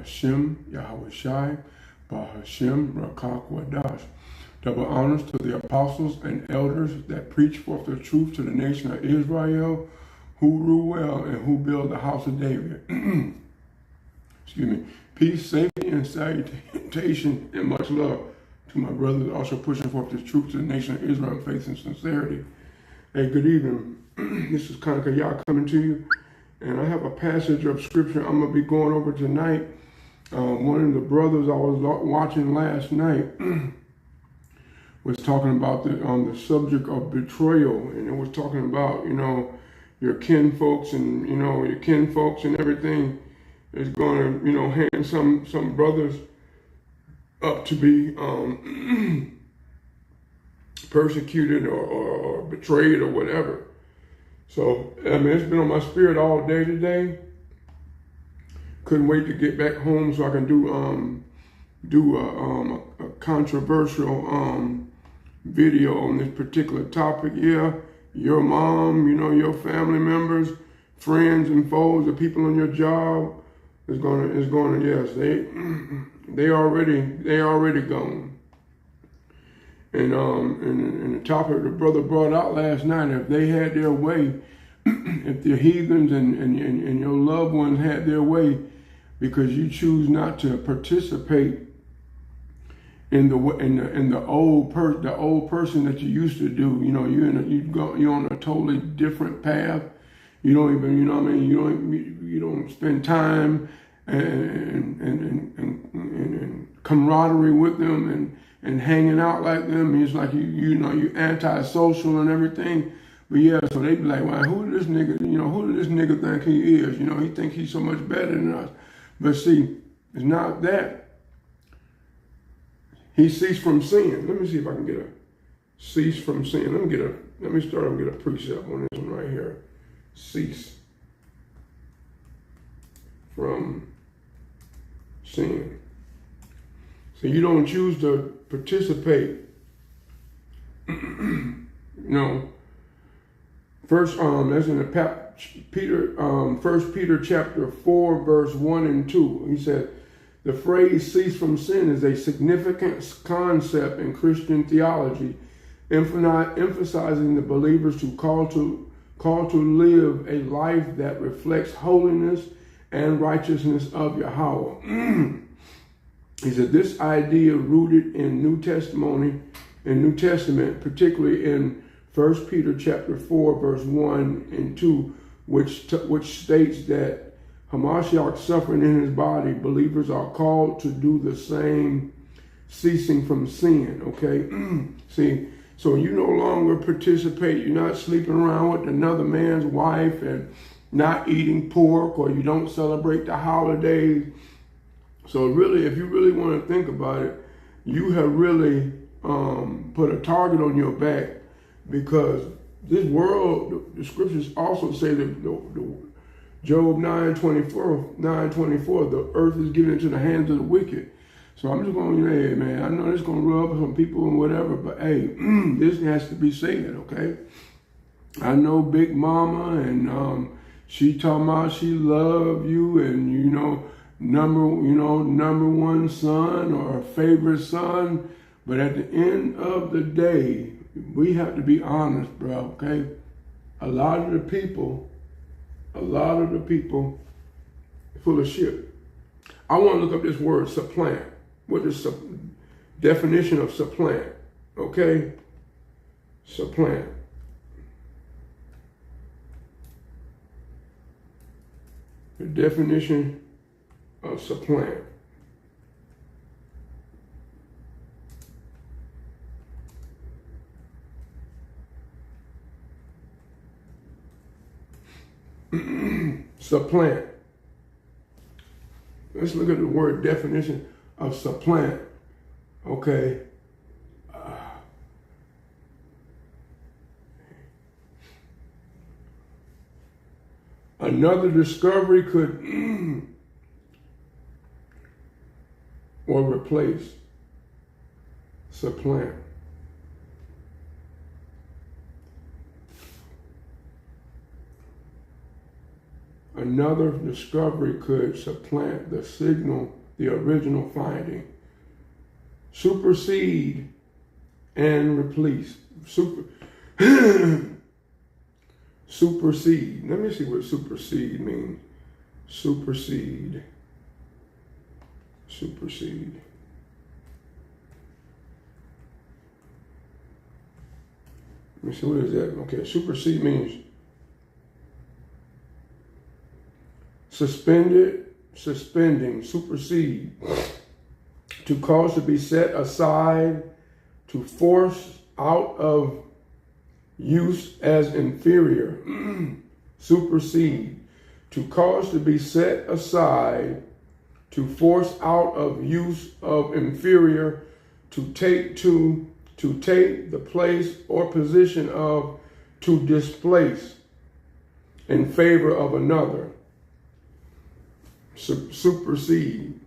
Hashem Yahweh Shai Bahashem Rakak Wadash. Double honors to the apostles and elders that preach forth the truth to the nation of Israel, who rule well and who build the house of David. Excuse me. Peace, safety, and salutation, and much love to my brothers also pushing forth the truth to the nation of Israel in faith and sincerity. Hey, good evening. This is Kanaka Yah coming to you. And I have a passage of scripture I'm going to be going over tonight. One of the brothers I was watching last night was talking about the subject of betrayal. And it was talking about, your kinfolks and, your kinfolks and everything is going to, hand some brothers up to be persecuted or betrayed or whatever. So, it's been on my spirit all day today. Couldn't wait to get back home so I can do a controversial video on this particular topic. Yeah, your mom, your family members, friends and foes, the people on your job is gonna yes, they already gone. And the topic the brother brought out last night, if they had their way, if the heathens and your loved ones had their way, because you choose not to participate in the old person that you used to do, you're on a totally different path. You don't even, you don't spend time and camaraderie with them and hanging out like them. It's like you're antisocial and everything. But yeah, so they be like, well, who does this nigga think he is? He think he's so much better than us. But see, it's not that. He ceased from sin. Let me see if I can get a cease from sin. Let me start and get a precept on this one right here. Cease from sin. So you don't choose to participate. First, that's in the First Peter chapter 4, verse 1 and 2. He said, the phrase cease from sin is a significant concept in Christian theology, emphasizing the believers to call to live a life that reflects holiness and righteousness of Yahweh. He said this idea rooted in New Testament, particularly in 1 Peter chapter 4, verse 1 and 2, which states that Hamashiach suffering in his body, believers are called to do the same, ceasing from sin, okay? See, so you no longer participate, you're not sleeping around with another man's wife and not eating pork, or you don't celebrate the holidays. So really, if you really want to think about it, you have really put a target on your back, because this world, the scriptures also say that Job 9:24, the earth is given into the hands of the wicked. So I'm just going to say, hey, man, I know it's going to rub some people and whatever, but hey, this has to be said, okay? I know Big Mama, and she talking about she love you, and number one son or a favorite son. But at the end of the day, we have to be honest, bro, okay? A lot of the people full of shit. I want to look up this word supplant. What is definition of supplant? Okay? Supplant. The definition of supplant. Supplant. Let's look at the word definition of supplant. Okay. Another discovery could or replace. Supplant. another discovery could supplant the original finding, supersede and replace. Supersede. Let me see what supersede means. Supersede. Supersede. Let me see, what is that? Okay, supersede means suspending, supersede. To cause to be set aside, to force out of use as inferior. Supersede. To cause to be set aside, to force out of use of inferior, to take the place or position of, to displace in favor of another. Supersede.